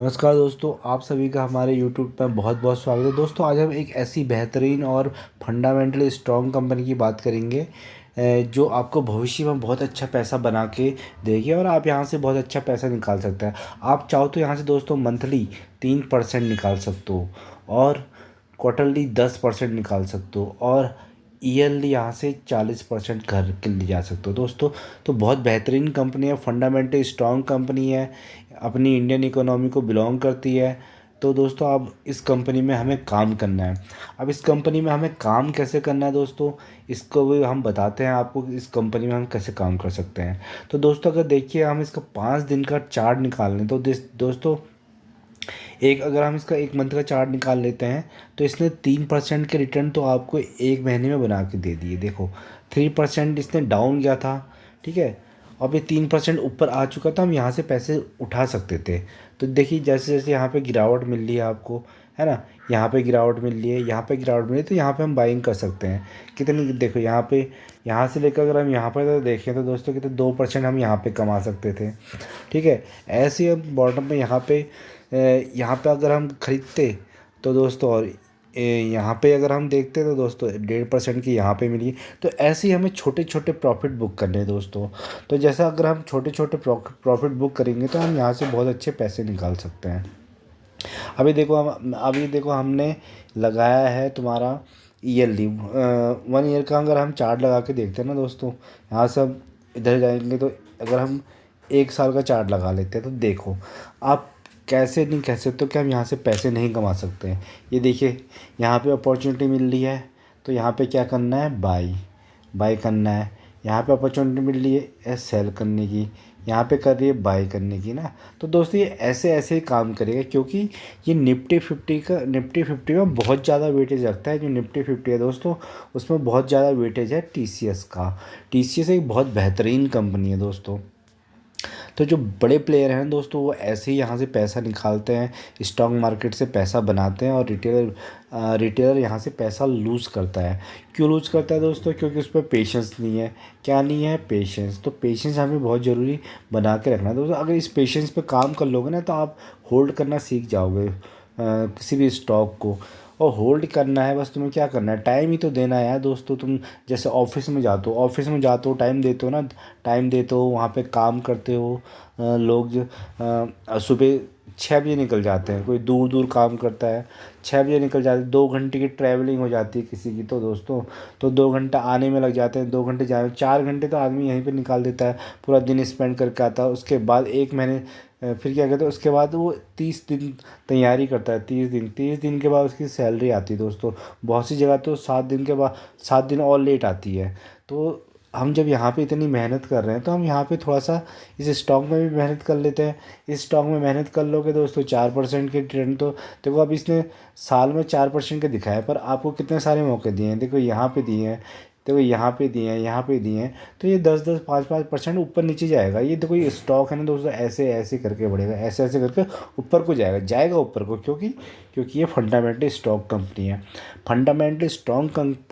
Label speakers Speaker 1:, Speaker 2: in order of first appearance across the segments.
Speaker 1: नमस्कार दोस्तों, आप सभी का हमारे यूट्यूब पर बहुत बहुत स्वागत है। दोस्तों, आज हम एक ऐसी बेहतरीन और फंडामेंटली स्ट्रॉन्ग कंपनी की बात करेंगे जो आपको भविष्य में बहुत अच्छा पैसा बना के देगी और आप यहाँ से बहुत अच्छा पैसा निकाल सकते हैं। आप चाहो तो यहाँ से दोस्तों मंथली 3% निकाल सकते हो और क्वार्टरली 10% निकाल सकते हो और ईयरली यहाँ से 40% घर के लिए जा सकते हो दोस्तों। तो बहुत बेहतरीन कंपनी है, फंडामेंटली स्ट्रॉन्ग कंपनी है, अपनी इंडियन इकोनॉमी को बिलोंग करती है। तो दोस्तों, अब इस कंपनी में हमें काम करना है। अब इस कंपनी में हमें काम कैसे करना है दोस्तों, इसको भी हम बताते हैं आपको कि इस कंपनी में हम कैसे काम कर सकते हैं। तो दोस्तों, अगर देखिए हम इसका 5 दिन का चार्ट निकाल लें तो दोस्तों, एक अगर हम इसका 1 मंथ का चार्ट निकाल लेते हैं तो इसने 3% के रिटर्न तो आपको 1 महीने में बना के दे दिए। देखो, 3% इसने डाउन गया था, ठीक है। अब ये 3% ऊपर आ चुका था, हम यहाँ से पैसे उठा सकते थे। तो देखिए, जैसे जैसे यहाँ पे गिरावट मिल रही है आपको, है ना, यहाँ पे गिरावट मिल रही है, यहाँ पे गिरावट मिल रही है, तो यहाँ पे हम बाइंग कर सकते हैं। कितनी, देखो यहाँ पे, यहाँ से लेकर अगर हम यहाँ पर तो देखें तो दोस्तों कितने 2% हम यहाँ पे कमा सकते थे, ठीक है। ऐसे ही हम बॉटम में यहाँ पे अगर हम ख़रीदते तो दोस्तों, और यहाँ पे अगर हम देखते तो दोस्तों 1.5% की यहाँ पे मिली। तो ऐसे ही हमें छोटे छोटे प्रॉफिट बुक करने हैं दोस्तों। तो जैसा अगर हम छोटे छोटे प्रॉफिट बुक करेंगे तो हम यहाँ से बहुत अच्छे पैसे निकाल सकते हैं। अभी देखो हमने लगाया है तुम्हारा ईयरली 1 ईयर का। अगर हम चार्ट लगा के देखते हैं ना दोस्तों, यहाँ से हम इधर जाएंगे तो अगर हम 1 साल का चार्ट लगा लेते हैं तो देखो, आप कैसे नहीं कह सकते हो कि हम यहाँ से पैसे नहीं कमा सकते हैं। ये देखिए, यहाँ पे अपॉर्चुनिटी मिल रही है तो यहाँ पे क्या करना है, बाई बाई करना है। यहाँ पे अपॉर्चुनिटी मिल रही है सेल करने की, यहाँ पे कर रही है बाई करने की ना। तो दोस्तों, ये ऐसे ऐसे ही काम करेगा क्योंकि ये निफ्टी 50 में बहुत ज़्यादा वेटेज रखता है। जो निफ्टी 50 है दोस्तों, उसमें बहुत ज़्यादा वेटेज है टीसीएस का। टीसीएस एक बहुत बेहतरीन कंपनी है दोस्तों। तो जो बड़े प्लेयर हैं दोस्तों, वो ऐसे ही यहाँ से पैसा निकालते हैं, स्टॉक मार्केट से पैसा बनाते हैं और रिटेलर यहाँ से पैसा लूज़ करता है। क्यों लूज़ करता है दोस्तों? क्योंकि उस पर पेशेंस नहीं है। क्या नहीं है? पेशेंस। तो पेशेंस हमें बहुत ज़रूरी बना के रखना है दोस्तों। अगर इस पेशेंस पे काम कर लोगे ना तो आप होल्ड करना सीख जाओगे किसी भी स्टॉक को। और होल्ड करना है, बस तुम्हें क्या करना है, टाइम ही तो देना है यार दोस्तों। तुम जैसे ऑफिस में जाते हो, टाइम देते हो ना, टाइम देते हो, वहाँ पे काम करते हो। लोग सुबह 6 बजे निकल जाते हैं, कोई दूर दूर काम करता है, 6 बजे निकल जाते हैं, 2 घंटे की ट्रैवलिंग हो जाती है किसी की तो दोस्तों। तो 2 घंटा आने में लग जाते हैं, 2 घंटे जाने में, 4 घंटे तो आदमी यहीं पे निकाल देता है, पूरा दिन स्पेंड करके आता है। उसके बाद 1 महीने फिर क्या कहते हैं, उसके बाद वो 30 दिन तैयारी करता है। 30 दिन के बाद उसकी सैलरी आती है दोस्तों। बहुत सी जगह तो 7 दिन के बाद, 7 दिन और लेट आती है। तो हम जब यहाँ पे इतनी मेहनत कर रहे हैं तो हम यहाँ पे थोड़ा सा इस स्टॉक में भी मेहनत कर लेते हैं। इस स्टॉक में मेहनत कर लोगे दोस्तों, 4% के रिटर्न तो देखो। अब इसने साल में 4% के दिखाया, पर आपको कितने सारे मौके दिए हैं, देखो यहाँ पे दिए हैं, देखो यहाँ पे दिए हैं, यहाँ पे दिए हैं। तो ये 10-10, 5-5% ऊपर नीचे जाएगा। ये देखो, ये स्टॉक है ना दोस्तों, ऐसे ऐसे करके बढ़ेगा, ऐसे ऐसे करके ऊपर को जाएगा, जाएगा ऊपर को। क्योंकि ये फंडामेंटली स्टॉक कंपनी है। फंडामेंटली स्ट्रॉन्ग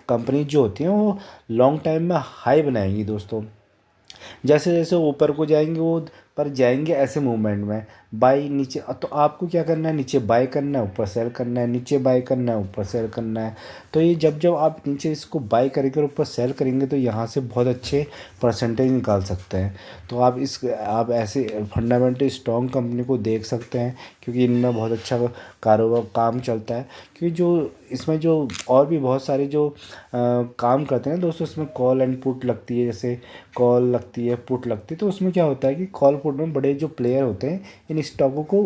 Speaker 1: कंपनी जो होती है वो लॉन्ग टाइम में हाई बनाएंगी दोस्तों। जैसे जैसे ऊपर को जाएंगे वो पर जाएंगे ऐसे मूवमेंट में, बाई नीचे। तो आपको क्या करना है, नीचे बाई करना है, ऊपर सेल करना है, नीचे बाई करना है, ऊपर सेल करना है। तो ये जब जब आप नीचे इसको बाई करेंगे और ऊपर सेल करेंगे तो यहाँ से बहुत अच्छे परसेंटेज निकाल सकते हैं। तो आप ऐसे फंडामेंटली स्ट्रॉन्ग कंपनी को देख सकते हैं क्योंकि इनमें बहुत अच्छा कारोबार काम चलता है। क्योंकि जो इसमें जो और भी बहुत सारे जो काम करते हैं दोस्तों, इसमें कॉल एंड पुट लगती है। जैसे कॉल लगती है, पुट लगती है, तो उसमें क्या होता है कि कॉल पुट में बड़े जो प्लेयर होते हैं इन स्टॉकों को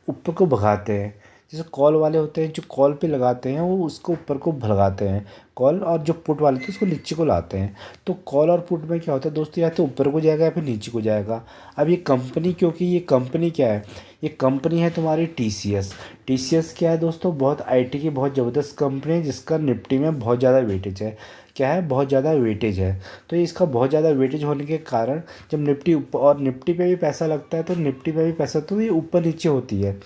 Speaker 1: ऊपर को भगाते हैं। जैसे कॉल वाले होते हैं जो कॉल पे लगाते हैं, वो उसको ऊपर को भगाते हैं कॉल, और जो पुट वाले थे उसको नीचे को लाते हैं। तो कॉल और पुट में क्या होता है दोस्तों, या तो ऊपर को जाएगा या फिर नीचे को जाएगा। अब ये कंपनी, क्योंकि ये कंपनी क्या है, ये कंपनी है तुम्हारी टीसीएस। टीसीएस क्या है दोस्तों, बहुत आईटी की बहुत ज़बरदस्त कंपनी है जिसका निफ्टी में बहुत ज़्यादा वेटेज है। क्या है, बहुत ज़्यादा वेटेज है। तो ये इसका बहुत ज़्यादा वेटेज होने के कारण जब निफ्टी ऊपर, और निफ्टी पे भी पैसा लगता है तो निफ्टी पे भी पैसा, तो ये ऊपर नीचे होती है।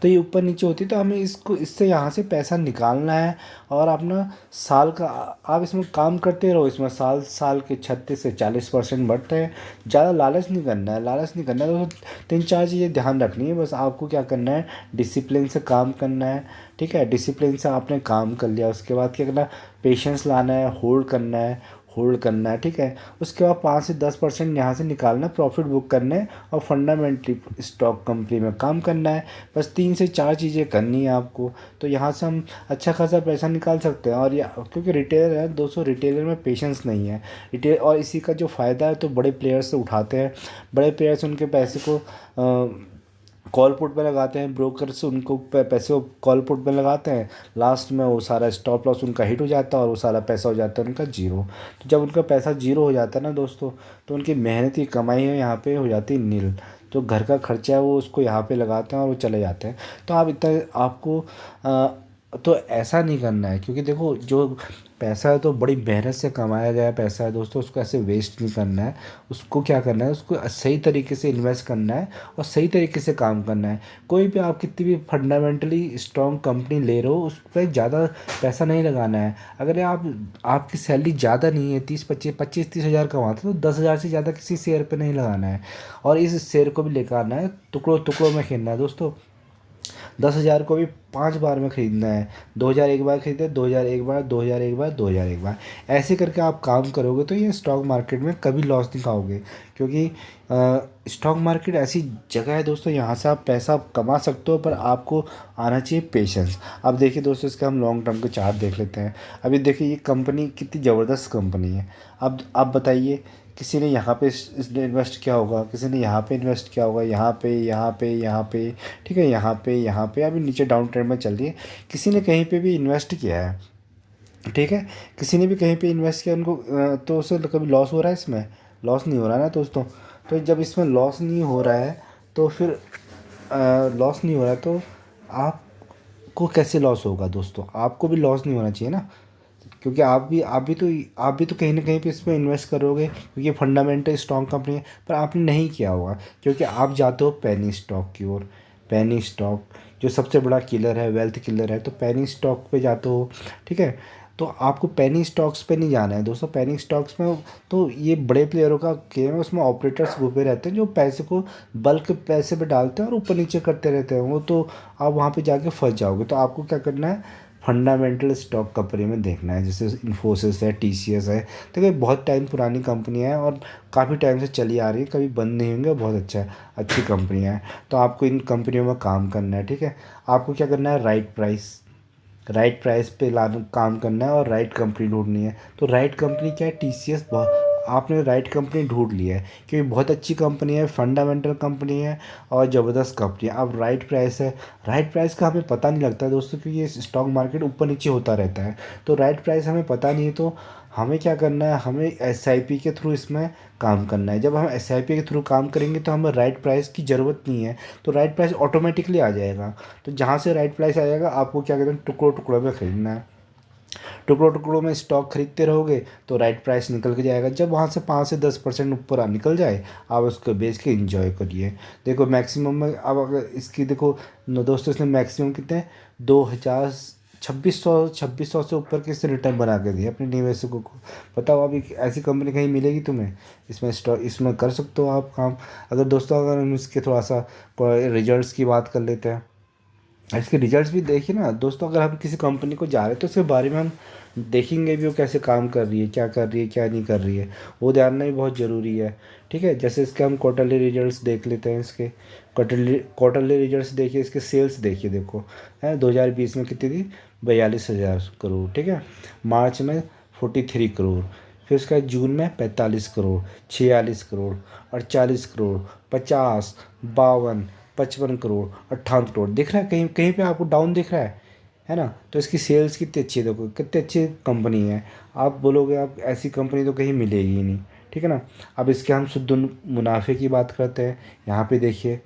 Speaker 1: तो ये ऊपर नीचे होती है, तो हमें इसको इससे यहाँ से पैसा निकालना है। और अपना साल का आप इसमें काम करते रहो, इसमें साल साल के 36 से 40% बढ़ते हैं। ज़्यादा लालच नहीं करना है, लालच नहीं करना है। तो 3 4 चीज़ें ध्यान रखनी है बस। आपको क्या करना है, डिसिप्लिन से काम करना है, ठीक है। डिसिप्लिन से आपने काम कर लिया, उसके बाद क्या करना है, पेशेंस लाना है, होल्ड करना है, होल्ड करना है, ठीक है। उसके बाद 5 से 10% यहाँ से निकालना, प्रॉफिट बुक करना है और फंडामेंटली स्टॉक कंपनी में काम करना है। बस 3 से 4 चीज़ें करनी है आपको, तो यहाँ से हम अच्छा खासा पैसा निकाल सकते हैं। और या क्योंकि रिटेलर है दोस्तों, रिटेलर में पेशेंस नहीं है रिटेल। और इसी का जो फ़ायदा है तो बड़े प्लेयर्स से उठाते हैं। बड़े प्लेयर्स उनके पैसे को कॉल पुट पे लगाते हैं, ब्रोकर से उनको पैसे को कॉल पुट पे लगाते हैं। लास्ट में वो सारा स्टॉप लॉस उनका हिट हो जाता है और वो सारा पैसा हो जाता है उनका जीरो। तो जब उनका पैसा जीरो हो जाता है ना दोस्तों, तो उनकी मेहनत की कमाई है यहाँ पे हो जाती है नील। जो घर का खर्चा है वो उसको यहाँ पे लगाते हैं और वो चले जाते हैं। तो आप इतना आपको तो ऐसा नहीं करना है, क्योंकि देखो जो पैसा है तो बड़ी मेहनत से कमाया गया पैसा है दोस्तों, उसको ऐसे वेस्ट नहीं करना है। उसको क्या करना है, उसको सही तरीके से इन्वेस्ट करना है और सही तरीके से काम करना है। कोई भी आप कितनी भी फंडामेंटली स्ट्रॉन्ग कंपनी ले रहे हो, उस पर ज़्यादा पैसा नहीं लगाना है। अगर आपकी सैलरी ज़्यादा नहीं है, 25 30 हज़ार कमाते हो, तो 10 हज़ार से ज़्यादा किसी शेयर पे नहीं लगाना है। और इस शेयर को भी लेकर आना है, टुकड़ों टुकड़ों में खेलना है दोस्तों। 10 हज़ार को भी 5 बार में ख़रीदना है। 2 हज़ार एक बार खरीदे, 2 हज़ार एक बार, 2 हज़ार एक बार, 2 हज़ार एक बार, ऐसे करके आप काम करोगे तो ये स्टॉक मार्केट में कभी लॉस नहीं खाओगे। क्योंकि स्टॉक मार्केट ऐसी जगह है दोस्तों, यहाँ से आप पैसा कमा सकते हो, पर आपको आना चाहिए पेशेंस। अब देखिए दोस्तों, इसका हम लॉन्ग टर्म के चार्ट देख लेते हैं। अभी देखिए ये कंपनी कितनी ज़बरदस्त कंपनी है। अब आप बताइए, किसी ने यहाँ पे इसने इन्वेस्ट किया होगा, किसी ने यहाँ पे इन्वेस्ट किया होगा, यहाँ पे, यहाँ पे, यहाँ पे, ठीक है, यहाँ पे, यहाँ पे। अभी नीचे डाउन ट्रेंड में चल रही है, किसी ने कहीं पे भी इन्वेस्ट किया है, ठीक है। किसी ने भी कहीं पे इन्वेस्ट किया उनको तो उसे कभी लॉस हो रहा है, इसमें लॉस नहीं हो रहा है ना दोस्तों। तो जब इसमें लॉस नहीं हो रहा है तो फिर लॉस नहीं हो रहा है तो आपको कैसे लॉस होगा दोस्तों। आपको भी लॉस नहीं होना चाहिए ना, क्योंकि आप भी तो कहीं ना कहीं पे इसमें इन्वेस्ट करोगे, क्योंकि ये फंडामेंटल स्ट्रॉन्ग कंपनी है। पर आपने नहीं किया होगा, क्योंकि आप जाते हो पेनी स्टॉक की ओर। पेनी स्टॉक जो सबसे बड़ा किलर है, वेल्थ किलर है, तो पेनी स्टॉक पे जाते हो, ठीक है। तो आपको पेनी स्टॉक्स पे नहीं जाना है दोस्तों। पेनी स्टॉक्स में तो ये बड़े प्लेयरों का गेम है, उसमें ऑपरेटर्स घुसे रहते हैं जो पैसे को बल्क पैसे पे डालते हैं और ऊपर नीचे करते रहते हैं। वो तो आप वहाँ पे जाके फंस जाओगे। तो आपको क्या करना है, फंडामेंटल स्टॉक कंपनी में देखना है, जैसे इन्फोसिस है, टीसीएस है। तो ये बहुत टाइम पुरानी कंपनी है और काफ़ी टाइम से चली आ रही है, कभी बंद नहीं होंगे, बहुत अच्छी कंपनी है। तो आपको इन कंपनियों में काम करना है, ठीक है। आपको क्या करना है, राइट प्राइस पे लाना काम करना है और राइट कंपनी ढूंढनी है। तो राइट कंपनी क्या है, टीसीएस। आपने राइट कंपनी ढूंढ ली है, क्योंकि बहुत अच्छी कंपनी है, फंडामेंटल कंपनी है और ज़बरदस्त कंपनी है। अब राइट प्राइस है, राइट प्राइस का हमें पता नहीं लगता दोस्तों, क्योंकि ये स्टॉक मार्केट ऊपर नीचे होता रहता है। तो राइट प्राइस हमें पता नहीं है, तो हमें क्या करना है, हमें एसआईपी के थ्रू इसमें काम करना है। जब हम एसआईपी के थ्रू काम करेंगे तो हमें राइट प्राइस की ज़रूरत नहीं है, तो राइट प्राइस ऑटोमेटिकली आ जाएगा। तो जहाँ से राइट प्राइस आ जाएगा, आपको क्या कहते हैं, टुकड़ों टुकड़ों में ख़रीदना है। टुकड़ों टुकड़ों में स्टॉक खरीदते रहोगे तो राइट प्राइस निकल के जाएगा। जब वहाँ से 5 से 10% ऊपर निकल जाए, आप उसको बेच के इंजॉय करिए। देखो मैक्सिमम में, अब अगर इसकी देखो दोस्तों, इसने मैक्सिमम कितने, 2000 2600 से ऊपर के इसने रिटर्न बना के दिए अपने निवेशकों को। बताओ अभी ऐसी कंपनी कहीं मिलेगी तुम्हें, इसमें स्टॉक इसमें कर सकते हो आप काम। अगर दोस्तों, अगर हम इसके थोड़ा सा रिजल्ट्स की बात कर लेते हैं, इसके रिजल्ट्स भी देखिए ना दोस्तों। अगर हम किसी कंपनी को जा रहे हैं तो उसके बारे में हम देखेंगे भी, वो कैसे काम कर रही है, क्या कर रही है, क्या नहीं कर रही है, वो जानना भी बहुत ज़रूरी है, ठीक है। जैसे इसके हम क्वार्टरली रिजल्ट्स देख लेते हैं। इसके क्वार्टरली रिजल्ट्स देखिए, इसके सेल्स देखिए, देखो है 2020 में कितनी थी, 42,000 करोड़, ठीक है। मार्च में 43 करोड़, फिर उसका जून में 45 करोड़, 46 करोड़, 48 करोड़, 50, 52, 55 करोड़, 58 करोड़। दिख रहा है कहीं कहीं पे आपको डाउन दिख रहा है ना। तो इसकी सेल्स कितनी अच्छी है, देखो कितनी अच्छी कंपनी है। आप बोलोगे आप ऐसी कंपनी तो कहीं मिलेगी ही नहीं, ठीक है ना। अब इसके हम शुद्ध मुनाफे की बात करते हैं। यहाँ पे देखिए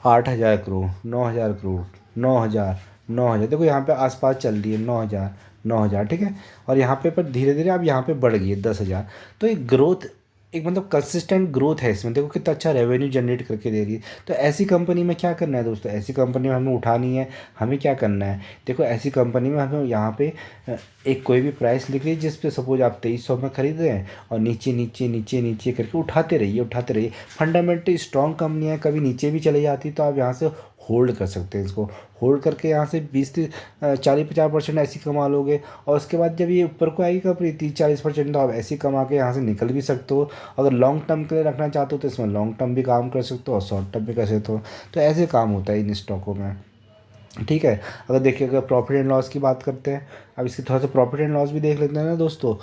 Speaker 1: 8,000 करोड़, 9,000 करोड़, 9,000, 9,000, देखो यहाँ पे आसपास चल रही है 9,000, 9,000, ठीक है। और यहाँ पे पर धीरे धीरे अब यहाँ पे बढ़ गई है 10,000। तो एक ग्रोथ एक मतलब कंसिस्टेंट ग्रोथ है इसमें, देखो कितना अच्छा रेवेन्यू जनरेट करके दे रही है। तो ऐसी कंपनी में क्या करना है दोस्तों, ऐसी कंपनी में हमें उठानी है। हमें क्या करना है, देखो ऐसी कंपनी में हमें यहाँ पे एक कोई भी प्राइस लिख रही है जिस पे सपोज आप 2300 में खरीद रहे हैं, और नीचे नीचे नीचे नीचे करके उठाते रहिए उठाते रहिए। फंडामेंटली स्ट्रॉन्ग कंपनी है, कभी नीचे भी चले जाती तो आप यहाँ से होल्ड कर सकते हैं इसको। होल्ड करके यहाँ से 40-50% ऐसी कमा लोगे, और उसके बाद जब ये ऊपर को आएगी कंपनी 30-40%, तो आप ऐसी कमा के यहाँ से निकल भी सकते हो। अगर लॉन्ग टर्म के लिए रखना चाहते हो तो इसमें लॉन्ग टर्म भी काम कर सकते हो और शॉर्ट टर्म भी कर सकते हो। तो ऐसे काम होता है इन स्टॉकों में, ठीक है। अगर देखिए, अगर प्रॉफिट एंड लॉस की बात करते हैं, अब इसकी थोड़ा सा प्रॉफिट एंड लॉस भी देख लेते हैं ना दोस्तों।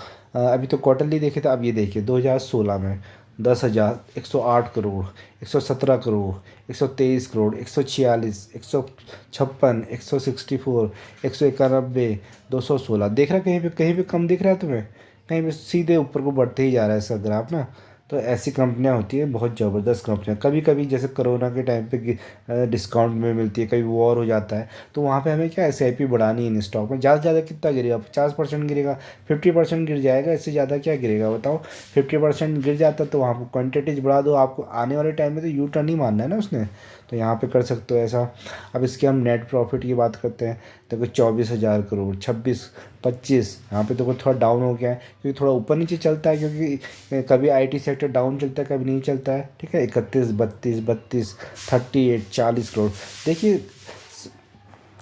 Speaker 1: अभी तो क्वार्टरली देखे थे, अब ये देखिए 2016 में 10,108 करोड़, 117 करोड़, 123 करोड़, 146, 156, 164, 191, 216। देख रहा है कहीं पे कम दिख रहा है तुम्हें, कहीं पे सीधे ऊपर को बढ़ते ही जा रहा है इसका ग्राफ ना। तो ऐसी कंपनियां होती हैं, बहुत ज़बरदस्त कंपनियां। कभी कभी जैसे कोरोना के टाइम पे डिस्काउंट में मिलती है, कभी वॉर हो जाता है, तो वहाँ पे हमें क्या SIP बढ़ानी है इन स्टॉक में। ज़्यादा से ज़्यादा कितना गिरेगा, 50% गिरेगा, 50% गिर जाएगा, इससे ज़्यादा क्या गिरेगा बताओ। 50% गिर जाता तो वहाँ पर क्वान्टिटीज बढ़ा दो, आपको आने वाले टाइम में तो यू टर्न ही मारना है ना उसने। तो यहाँ पे कर सकते हो ऐसा। अब इसके हम नेट प्रॉफिट की बात करते हैं, देखो 24,000 करोड़, 26, 25। यहाँ पे देखो थोड़ा डाउन हो गया है, क्योंकि थोड़ा ऊपर नीचे चलता है, क्योंकि कभी IT सेक्टर डाउन चलता है, कभी नहीं चलता है, ठीक है। 31, 32, 32, 38, 40 करोड़। देखिए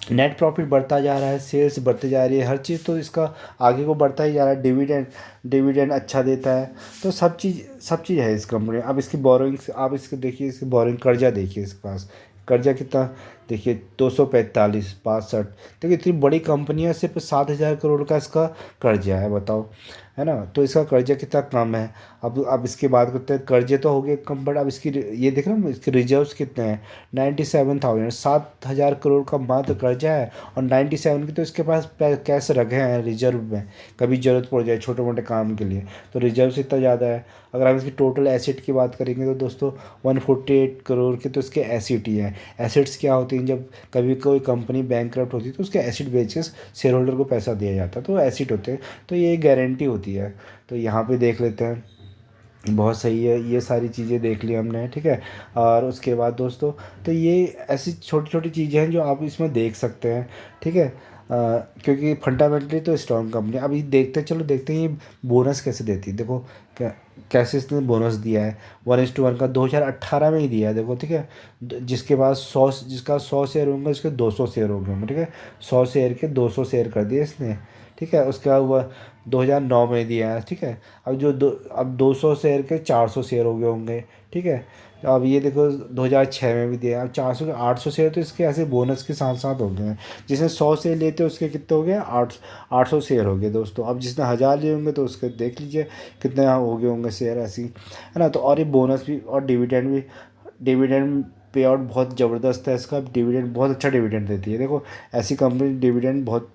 Speaker 1: नेट प्रॉफिट बढ़ता जा रहा है, सेल्स बढ़ते जा रही है, हर चीज़ तो इसका आगे को बढ़ता ही जा रहा है। डिविडेंड डिविडेंड अच्छा देता है, तो सब चीज़ है इस कंपनी में। अब इसकी बोरोइंग्स आप इसके देखिए, इसकी बोरोइंग कर्जा देखिए इसके पास। कर्जा कितना देखिए, 245, 62। देखिए इतनी बड़ी कंपनी है, सिर्फ 7,000 करोड़ का इसका कर्जा है, बताओ, है ना। तो इसका कर्जा कितना कम है। अब इसकी बात करते हैं, कर्जे तो हो गए कम, बट अब इसकी ये देख रहे हो इसके रिजर्व्स कितने हैं, 97,000। 7,000 करोड़ का मात्र कर्जा है, और 97 की तो इसके पास कैश रखे हैं रिजर्व में, कभी ज़रूरत पड़ जाए छोटे मोटे काम के लिए। तो रिजर्व्स इतना ज़्यादा है। अगर हम इसकी टोटल एसेट की बात करेंगे तो दोस्तों 148 करोड़ के तो इसके एसेट ही हैं। एसेट्स क्या होती हैं, जब कभी कोई कंपनी बैंकक्रप्ट होती है तो उसके एसेट बेच के शेयर होल्डर को पैसा दिया जाता है, तो एसेट होते हैं। तो ये गारंटी होती है। तो यहाँ पे देख लेते हैं, बहुत सही है। ये सारी चीज़ें देख ली हमने, ठीक है। और उसके बाद दोस्तों, तो ये ऐसी छोटी छोटी चीज़ें हैं जो आप इसमें देख सकते हैं, ठीक है। क्योंकि फंडामेंटली तो स्ट्रॉन्ग कंपनी। अभी देखते हैं ये बोनस कैसे देती है। देखो कैसे इसने बोनस दिया है, 1:1 का 2018 में ही दिया है, देखो, ठीक है। जिसका 100 शेयर होंगे उसके 200 शेयर हो गए होंगे, ठीक है। 100 शेयर के 200 शेयर कर दिए इसने, ठीक है। उसके बाद वह 2009 में दिया है, ठीक है। अब 200 शेयर के 400 शेयर हो गए होंगे, ठीक है। तो अब ये देखो 2006 में भी दिया है। अब 400 के 800 शेयर तो इसके ऐसे बोनस के साथ साथ हो गए हैं। जिसने 100 शेयर लेते हैं उसके कितने हो गए, 800 शेयर हो गए दोस्तों। अब जिसने 1,000 लिए होंगे तो उसके देख लीजिए कितने हो गए होंगे शेयर, ऐसी है ना। तो और ये बोनस भी और डिविडेंड पे आउट बहुत ज़बरदस्त है इसका। डिविडेंड बहुत अच्छा डिविडेंड देती है, देखो ऐसी कंपनी डिविडेंड बहुत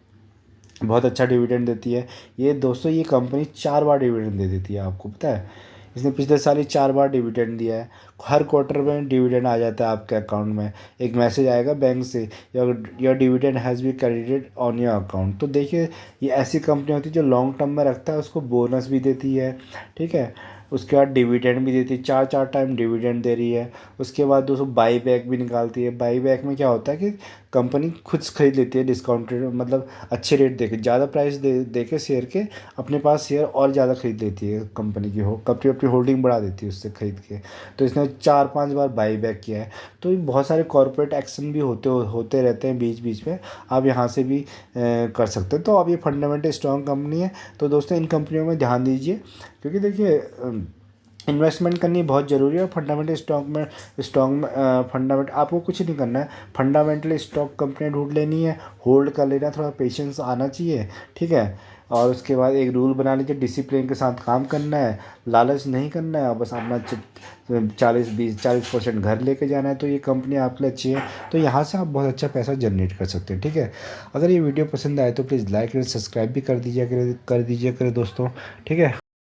Speaker 1: बहुत अच्छा डिविडेंड देती है। ये दोस्तों ये कंपनी 4 बार डिविडेंड दे देती है, आपको पता है। इसने पिछले साल ही 4 बार डिविडेंड दिया है। हर क्वार्टर में डिविडेंड आ जाता है आपके अकाउंट में, एक मैसेज आएगा बैंक से, your dividend has be credited on your account. तो देखिए ये ऐसी कंपनी होती है जो लॉन्ग टर्म में रखता है, उसको बोनस भी देती है, ठीक है। उसके बाद डिविडेंड भी देती है, 4 टाइम डिविडेंड दे रही है। उसके बाद दोस्तों बाई बैक भी निकालती है। बाई बैक में क्या होता है कि कंपनी खुद खरीद लेती है डिस्काउंटेड, मतलब अच्छे रेट देके, ज़्यादा प्राइस दे के शेयर के अपने पास शेयर और ज़्यादा खरीद लेती है कंपनी की, कंपनी अपनी होल्डिंग बढ़ा देती है उससे खरीद के। तो इसने 4-5 बार बाई बैक किया है। तो ये बहुत सारे कॉर्पोरेट एक्शन भी होते रहते हैं बीच बीच में, आप यहाँ से भी कर सकते हैं। तो अब ये फंडामेंटल स्ट्रॉन्ग कंपनी है। तो दोस्तों इन कंपनियों में ध्यान दीजिए, क्योंकि देखिए इन्वेस्टमेंट करनी बहुत ज़रूरी है। फंडामेंटल स्टॉक फंडामेंट आपको कुछ नहीं करना है, फंडामेंटल स्टॉक कंपनी ढूंढ लेनी है, होल्ड कर लेना, थोड़ा पेशेंस आना चाहिए, ठीक है। और उसके बाद एक रूल बना लीजिए, डिसिप्लिन के साथ काम करना है, लालच नहीं करना है, और बस अपना 40% घर लेके जाना है। तो ये कंपनी आपके लिए अच्छी है। तो यहाँ से आप बहुत अच्छा पैसा जनरेट कर सकते हैं, ठीक है। अगर ये वीडियो पसंद आए तो प्लीज़ लाइक एंड सब्सक्राइब भी कर दीजिए करे दोस्तों, ठीक है।